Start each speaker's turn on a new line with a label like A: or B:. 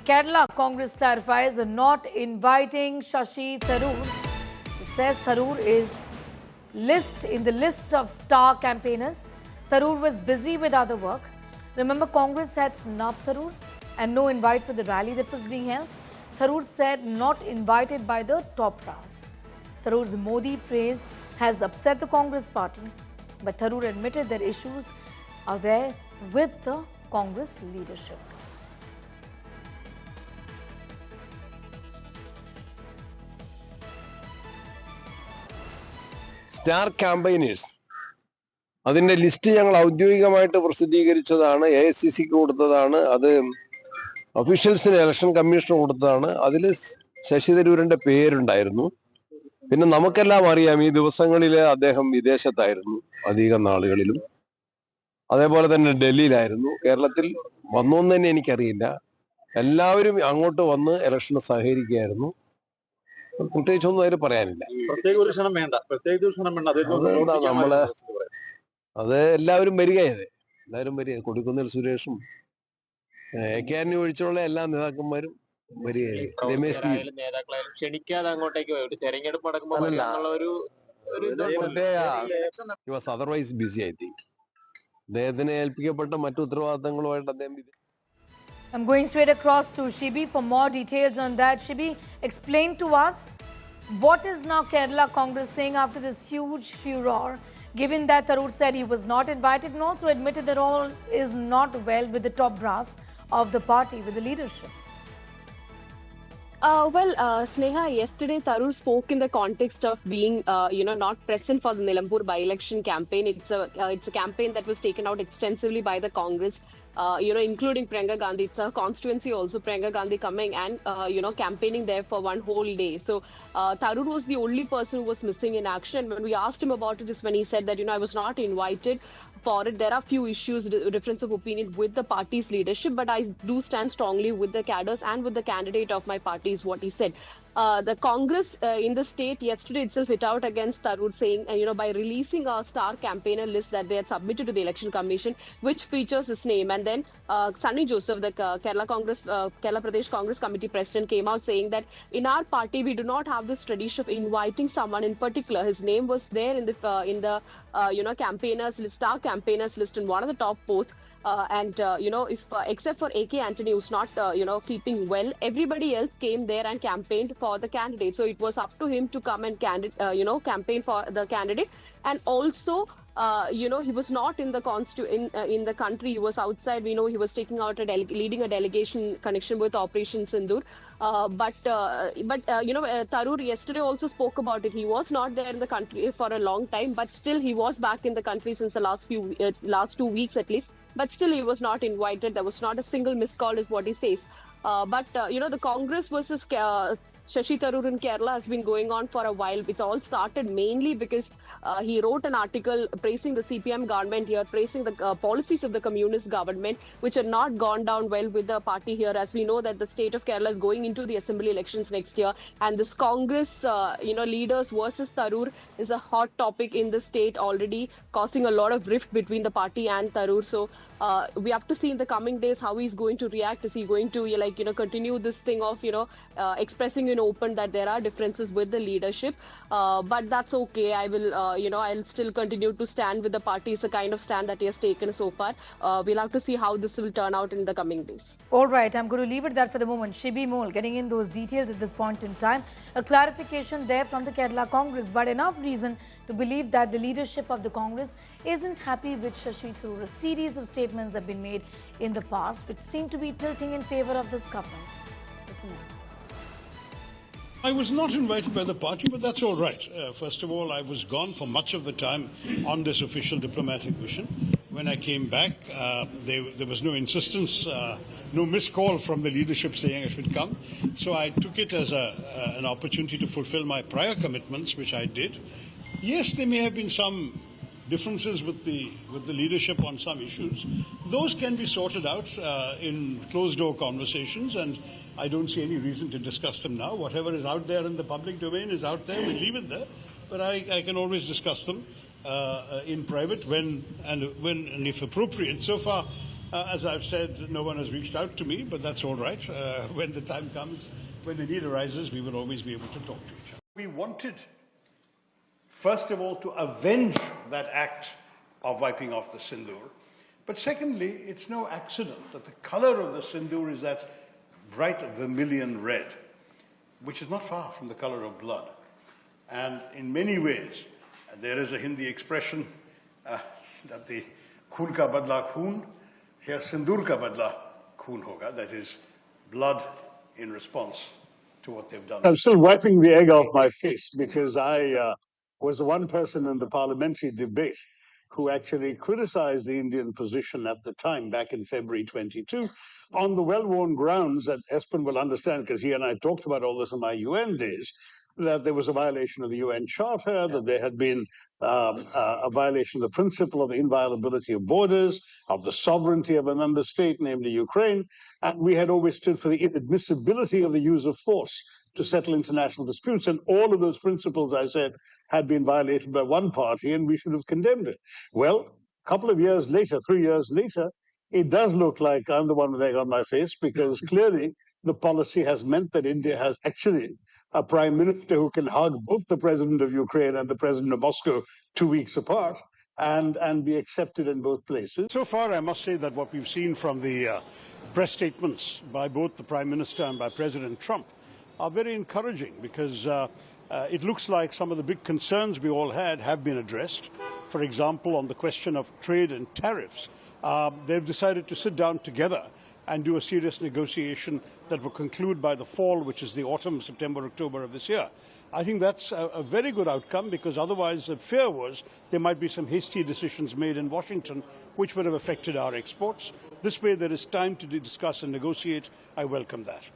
A: Kerala Congress clarifies not inviting Shashi Tharoor. It says Tharoor is in the list of star campaigners. Tharoor was busy with other work. Remember, Congress had snubbed Tharoor and no invite for the rally that was being held. Tharoor said not invited by the top brass. Tharoor's Modi praise has upset the Congress party, but Tharoor admitted that issues are there with the Congress leadership.
B: Star ക്യാമ്പയിനേഴ്സ് അതിൻ്റെ list ഞങ്ങൾ ഔദ്യോഗികമായിട്ട് പ്രസിദ്ധീകരിച്ചതാണ്. AICC കൊടുത്തതാണ്. അത് ഒഫീഷ്യൽസിന് election commission കൊടുത്തതാണ്. അതിൽ ശശി തരൂരിന്റെ പേരുണ്ടായിരുന്നു. പിന്നെ നമുക്കെല്ലാം അറിയാം ഈ ദിവസങ്ങളിൽ അദ്ദേഹം വിദേശത്തായിരുന്നു അധികം നാളുകളിലും. അതേപോലെ തന്നെ ഡൽഹിയിലായിരുന്നു. കേരളത്തിൽ വന്നോന്ന് തന്നെ എനിക്കറിയില്ല. എല്ലാവരും അങ്ങോട്ട് വന്ന് ഇലക്ഷന് സഹകരിക്കുകയായിരുന്നു. പ്രത്യേകിച്ചൊന്നും അതിൽ പറയാനില്ല. നമ്മള് അത് എല്ലാവരും വരികയത് കൊടിക്കുന്നിൽ സുരേഷും AK ആന്റണി ഒഴിച്ചുള്ള എല്ലാ നേതാക്കന്മാരും അതർവൈസ് ബിസി ഐ തിങ്ക്. അദ്ദേഹത്തിന് ഏൽപ്പിക്കപ്പെട്ട മറ്റു ഉത്തരവാദിത്തങ്ങളുമായിട്ട് അദ്ദേഹം.
A: I'm going straight across to Shibi for more details on that. Shibi, explain to us what is now Kerala Congress saying after this huge furor, given that Tharoor said he was not invited and also admitted that all is not well with the top brass of the party, with the leadership.
C: Sneha, yesterday Tharoor spoke in the context of being, not present for the Nilambur by-election campaign. It's a campaign that was taken out extensively by the Congress, including Priyanka Gandhi. It's a constituency also, Priyanka Gandhi coming and, campaigning there for one whole day. So Tharoor was the only person who was missing in action. And when we asked him about it is when he said that, I was not invited for it. There are few issues, difference of opinion with the party's leadership, but I do stand strongly with the cadres and with the candidate of my party is what he said. The Congress in the state yesterday itself hit out against Tharoor, saying, by releasing a star campaigner list that they had submitted to the Election Commission, which features his name. And then Sunny Joseph, the Kerala Pradesh Congress Committee president, came out saying that in our party we do not have this tradition of inviting someone in particular. His name was there in the campaigners list, star campaigners list, in one of the top posts. Except for AK Antony, who's not, keeping well, everybody else came there and campaigned for the candidate. So it was up to him to come and campaign for the candidate. And also, he was not in the in the country. He was outside. We know he was taking out leading a delegation connection with Operation Sindoor. Tharoor yesterday also spoke about it. He was not there in the country for a long time, but still he was back in the country since the last 2 weeks at least. But still he was not invited. There was not a single missed call is what he says. The Congress versus Shashi Tharoor in Kerala has been going on for a while. It all started mainly because he wrote an article praising the CPM government here, praising the policies of the communist government, which had not gone down well with the party here. As we know that the state of Kerala is going into the assembly elections next year, and this Congress, leaders versus Tharoor is a hot topic in the state already, causing a lot of rift between the party and Tharoor. So we have to see in the coming days how he's going to react. Is he going to continue this thing of expressing in open that there are differences with the leadership? But that's okay. I will I'll still continue to stand with the party. It's a kind of stand that he has taken so far. We'll have to see how this will turn out in the coming days.
A: All right, I'm going to leave it there for the moment. Shibi Mole getting in those details at this point in time. A clarification there from the Kerala Congress, but enough reason to believe that the leadership of the Congress isn't happy with Shashi Tharoor. A series of statements have been made in the past which seem to be tilting in favor of this government. Listen in.
D: I was not invited by the party, but that's all right. First of all, I was gone for much of the time on this official diplomatic mission. When I came back, there was no insistence, no missed call from the leadership saying I should come. So I took it as an opportunity to fulfill my prior commitments, which I did. Yes, there may have been some differences with the leadership on some issues. Those can be sorted out in closed-door conversations, and I don't see any reason to discuss them now. Whatever is out there in the public domain is out there. We'll leave it there. But I can always discuss them in private when and if appropriate. So far, As I've said, no one has reached out to me, but that's all right. When the time comes, when the need arises, we will always be able to talk to each other. We wanted, first of all, to avenge that act of wiping off the sindoor. But secondly, it's no accident that the color of the sindoor is that bright vermilion red, which is not far from the color of blood. And in many ways, there is a Hindi expression that the khoon ka badla khoon, here sindoor ka badla khoon hoga, that is blood in response to what they've done.
E: I'm still wiping the egg off my face because I was the one person in the parliamentary debate who actually criticized the Indian position at the time, back in February 22, on the well-worn grounds that Espen will understand, because he and I talked about all this in my UN days, that there was a violation of the UN Charter, that there had been a violation of the principle of the inviolability of borders, of the sovereignty of a member state, namely Ukraine, and we had always stood for the inadmissibility of the use of force to settle international disputes. And all of those principles, I said, had been violated by one party, and we should have condemned it. Well, a couple of years later, 3 years later, it does look like I'm the one with egg on my face, because clearly the policy has meant that India has actually a prime minister who can hug both the president of Ukraine and the president of Moscow 2 weeks apart and be accepted in both places.
D: So far, I must say that what we've seen from the press statements by both the Prime Minister and by President Trump are very encouraging, because it looks like some of the big concerns we all had have been addressed. For example, on the question of trade and tariffs, they've decided to sit down together and do a serious negotiation that will conclude by the fall, which is the autumn, September, October of this year. I think that's a very good outcome, because otherwise the fear was there might be some hasty decisions made in Washington which would have affected our exports. This way there is time to discuss and negotiate. I welcome that.